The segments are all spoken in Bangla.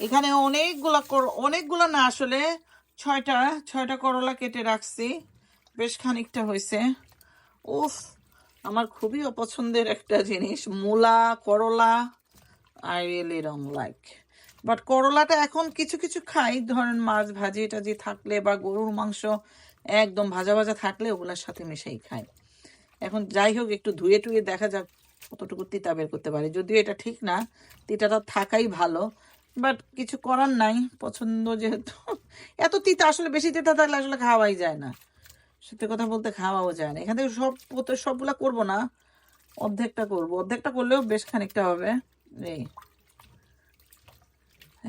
এখানে অনেকগুলা না আসলে 6টা করলা কেটে রাখছি, বেশ খানিকটা হয়েছে। উফ, আমার খুবই অপছন্দের একটা জিনিস মূলা, করলা। I really don't like, but করলাটা এখন কিছু কিছু খাই, ধরেন মাছ ভাজি টাজি থাকলে বা গরুর মাংস একদম ভাজা ভাজা থাকলে ওগুলোর সাথে মিশাই খাই। এখন যাই হোক, একটু ধুয়ে টুয়ে দেখা যাক কতটুকু তিতা বের করতে পারি। যদিও এটা ঠিক না, তিতাটা থাকাই ভালো, বাট কিছু করার নাই, পছন্দ যেহেতু। এত তিতা আসলে, বেশি তিতা থাকলে আসলে খাওয়াই যায় না, সত্যি কথা বলতে খাওয়াও যায় না। এখান থেকে সবগুলা করবো না, অর্ধেকটা করবো, অর্ধেকটা করলেও বেশ খানিকটা হবে। এই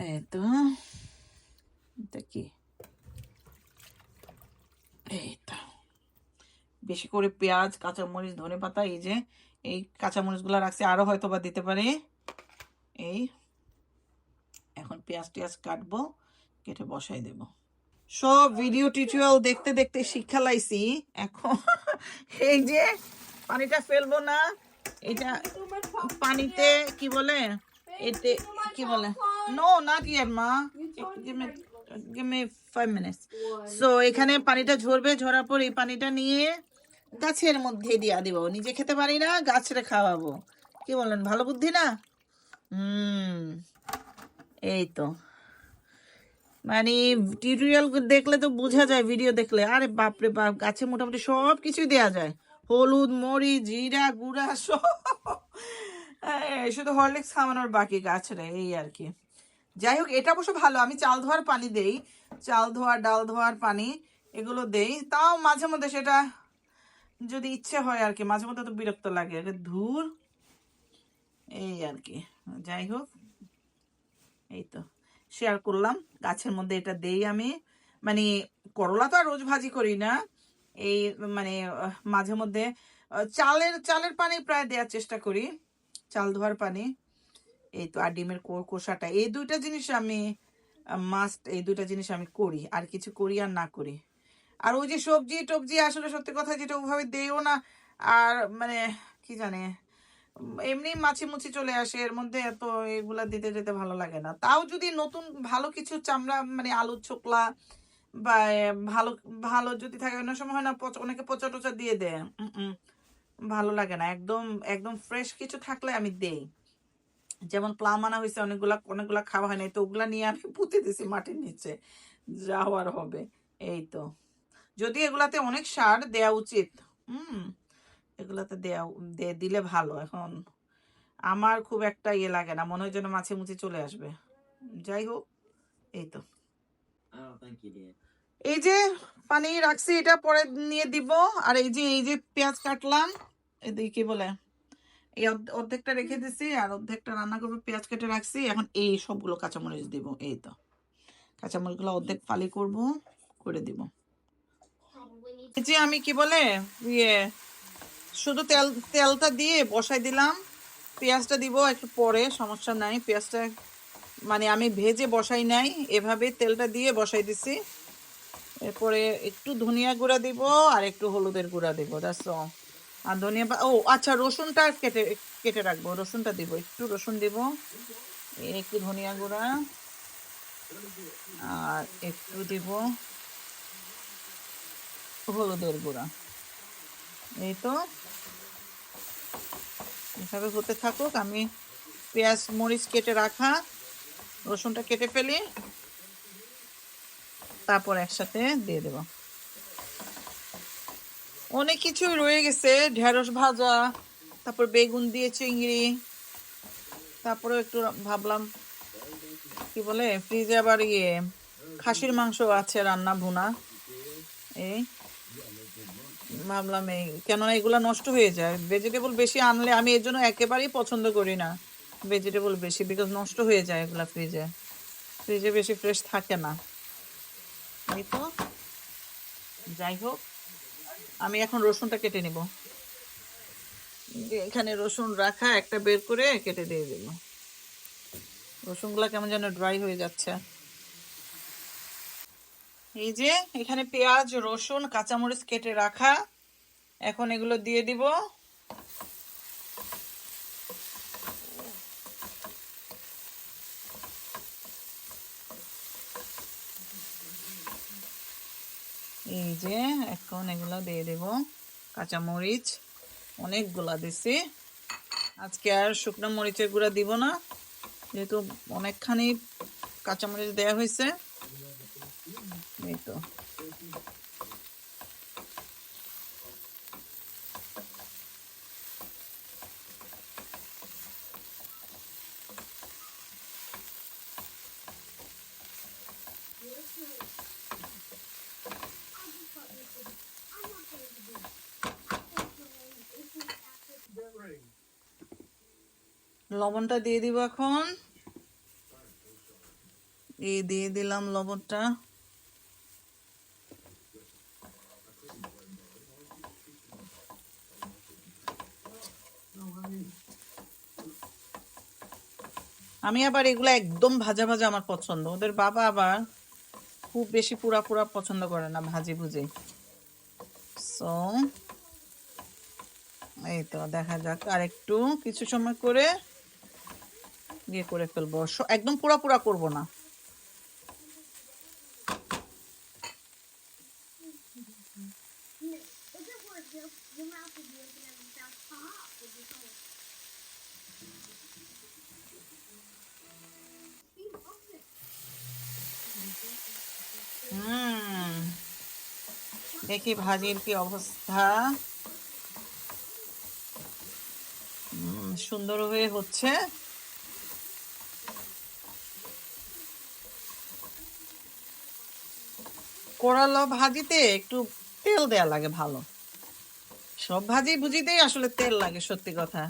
এই তো দেখি, এই তো বেশি করে পেঁয়াজ, কাঁচামরিচ, ধনেপাতা, এই যে এই কাঁচামরিচগুলো রাখছি, আরো হয়তো বা দিতে পারি। এই এখন পেঁয়াজ টিয়াজ কাটবো, কেটে বসাই দেব। সব ভিডিও টিউটোরিয়াল দেখতে দেখতে শিক্ষা লাইছি এখন। এই যে পানিটা ফেলবো না, এটা পানিতে কি বলে, এতে কি বলে, নো নট ইয়েট মা, give me 5 minutes. সো এখানে পানিটা ঝরবে, ঝরার পর এই পানিটা নিয়ে গাছের মধ্যে দিয়া দিব। নিজে খেতে পারি না, গাছরে খাওয়াবো। কি বলেন, ভালো বুদ্ধি না? এই তো, মানে টিউটোরিয়াল দেখলে তো বোঝা যায়, ভিডিও দেখলে আরে বাপরে বাপ, গাছে মোটামুটি সব কিছুই দেওয়া যায়, হলুদ, মরিচ, জিরা গুঁড়া সব। শুধু হরলিক্স খাওয়ানোর বাকি গাছরে, এই আর কি। যাই হোক, এটা অবশ্য ভালো, আমি চাল ধোয়ার পানি দেই, চাল ধোয়া, ডাল ধোয়ার পানি এগুলো দেই, তাও মাঝে মধ্যে সেটা যদি ইচ্ছে হয় আর কি, মাঝে মধ্যে তো বিরক্ত লাগে, ধুর, এই আর কি। যাই হোক, এই তো শেয়ার করলাম, গাছের মধ্যে এটা দেই আমি। মানে করলা তো আর রোজ ভাজি করি না, এই মানে মাঝে মধ্যে চালের পানি প্রায় দেওয়ার চেষ্টা করি, চাল ধোয়ার পানি। এই তো, আর ডিমের কোষাটা, এই দুইটা জিনিস আমি মাস্ট, এই দুইটা জিনিস আমি করি, আর কিছু করি আর না করি। আর ওই যে সবজি টবজি আসলে সত্যি কথা যেটা ওভাবে দেও না, আর মানে কি জানে, এমনি মাছি মুছি চলে আসে এর মধ্যে, এত এগুলা দিতে যেতে ভালো লাগে না। তাও যদি নতুন ভালো কিছু চামড়া, মানে আলুর ছোকলা বা ভালো ভালো যদি থাকে, অন্য সময় হয় না অনেকে পচা টচা দিয়ে দেয়, ভালো লাগে না। একদম একদম ফ্রেশ কিছু থাকলে আমি দেই। যেমন প্লাম আনা হয়েছে, অনেকগুলা খাওয়া হয় না, তো ওগুলা নিয়ে আমি পুঁতে দিছি মাটির নিচে, যাওয়ার হবে। এই তো, যদি এগুলাতে অনেক সার দেয়া উচিত, এগুলাতে দিলে ভালো। এখন আমার খুব একটা ইয়ে লাগে না, মনে হয় যেন মাছে মুছে চলে আসবে। যাই হোক, এই তো, এই যে পানি রাখছি, এটা পরে নিয়ে দিব। আর এই যে পেঁয়াজ কাটলাম, এদিকে কি বলে, এই অর্ধেকটা রেখে দিছি, আর অর্ধেকটা রান্না করবো, পেঁয়াজ কেটে রাখছি। এখন এই সবগুলো কাঁচামরিচ দিব, এই তো কাঁচামরিচগুলো অর্ধেক ফালি করব, করে দিব। এই যে আমি কি বলে, ইয়ে শুধু তেলটা দিয়ে বসাই দিলাম, পেঁয়াজটা দিব একটু পরে, সমস্যা নাই। পেঁয়াজটা মানে আমি ভেজে বসাই নাই, এভাবে তেলটা দিয়ে বসাই দিছি। এরপরে একটু ধনিয়া গুঁড়া দিব, আর একটু হলুদের গুঁড়া দিব, দ্যাটস অল। আর ও আচ্ছা, রসুনটা কেটে কেটে রাখবো, রসুনটা দিব, একটু রসুন দিব, একটু ধনিয়া গুঁড়া, আর একটু দিব হলুদের গুঁড়া। এই তো, এভাবে হতে থাকুক। আমি পেঁয়াজ মরিচ কেটে রাখা, রসুনটা কেটে ফেলি, তারপর একসাথে দিয়ে দেব। অনেক কিছুই রয়ে গেছে, ঢেঁড়স ভাজা, তারপর বেগুন দিয়ে চিংড়ি, তারপরে একটু ভাবলাম কি বলে, ফ্রিজে আবার খাসির মাংস আছে রান্না, ভুনা। এই ভাবলাম, এই কেননা এগুলা নষ্ট হয়ে যায়, ভেজিটেবল বেশি আনলে আমি এর জন্য একেবারেই পছন্দ করি না ভেজিটেবল বেশি, বিকজ নষ্ট হয়ে যায় এগুলা, ফ্রিজে ফ্রিজে বেশি ফ্রেশ থাকে না। এই তো, যাই হোক, আমি এখন রসুনটা কেটে নিব। এখানে রসুন রাখা, একটা বের করে কেটে দিয়ে দেব। রসুনগুলা কেমন যেন ড্রাই হয়ে যাচ্ছে। এই যে এখানে পেঁয়াজ, রসুন, কাঁচামরিচ কেটে রাখা, এখন এগুলো দিয়ে দিব। এই যে এখন এগুলো দিয়ে দেব, কাঁচামরিচ অনেকগুলা দিছি। আজকে আর শুকনো মরিচের গুঁড়া দিব না, যেহেতু অনেকখানি কাঁচামরিচ দেয়া হয়েছে। এই তো লবণটা দিয়ে দিব এখন। এই দিয়ে দিলাম লবণটা। আমি আবার এগুলো একদম ভাজা ভাজা আমার পছন্দ, ওদের বাবা আবার খুব বেশি পুরা পুরা পছন্দ করে না, ভাজি ভুজি। সো এই তো দেখা যাক, আর একটু কিছু সময় করে ইয়ে করে ফেলবো, একদম পুরা পুরা করব না। দেখি ভাজির কি অবস্থা। সুন্দর হয়ে হচ্ছে। কোরালো ভাজিতে একটু তেল দেয়া লাগে ভালো, সব ভাজি ভুজিতেই আসলে তেল লাগে, সত্যি কথা।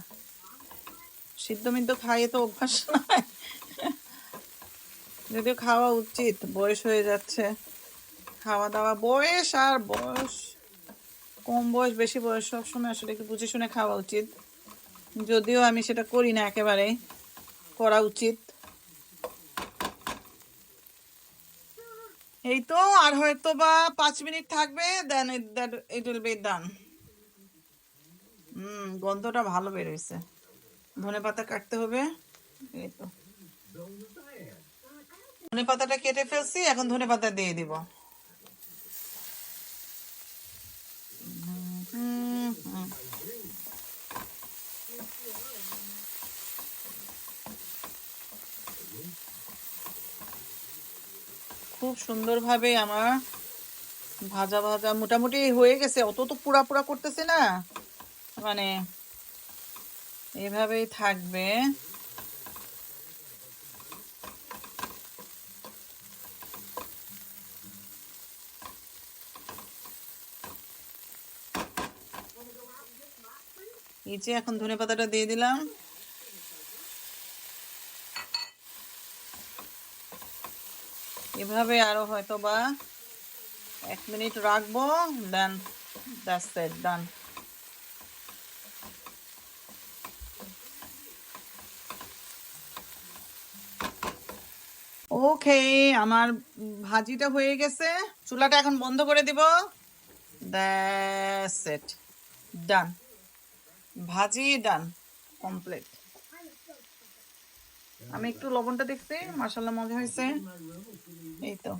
সিদ্ধ মিদ্ধ খাইয়ে তো অভ্যাস নাই, যদিও খাওয়া উচিত, বয়স হয়ে যাচ্ছে। খাওয়া দাওয়া বয়স আর বয়স, কম বয়স বেশি বয়স সবসময় আসলে একটু বুঝে শুনে খাওয়া উচিত, যদিও আমি সেটা করি না, একেবারে করা উচিত। এই তো আর হয়তো বা 5 মিনিট থাকবে, দেন ইট উইল বি ডান। গন্ধটা ভালো বের হয়েছে। ধনেপাতা কাটতে হবে। এই তো ধনেপাতাটা কেটে ফেলছি, এখন ধনেপাতা দিয়ে দিব। খুব সুন্দরভাবে আমার ভাজা ভাজা মোটামুটি হয়ে গেছে, অত তো পুরা পুরা করতেছে না, মানে এভাবেই থাকবে। এই যে এখন ধনেপাতাটা দিয়ে দিলাম। এভাবে আরো হয়তো বা 1 মিনিট রাখবো, দেন দ্যাটস ইট, ডান। ওকে, আমার ভাজিটা হয়ে গেছে, চুলাটা এখন বন্ধ করে দিব। দ্যাটস ইট, ডান, ভাজি ডান, কমপ্লিট। আমি একটু লবণটা দেখছি, মাশাআল্লাহ মজা হয়েছে। এই তো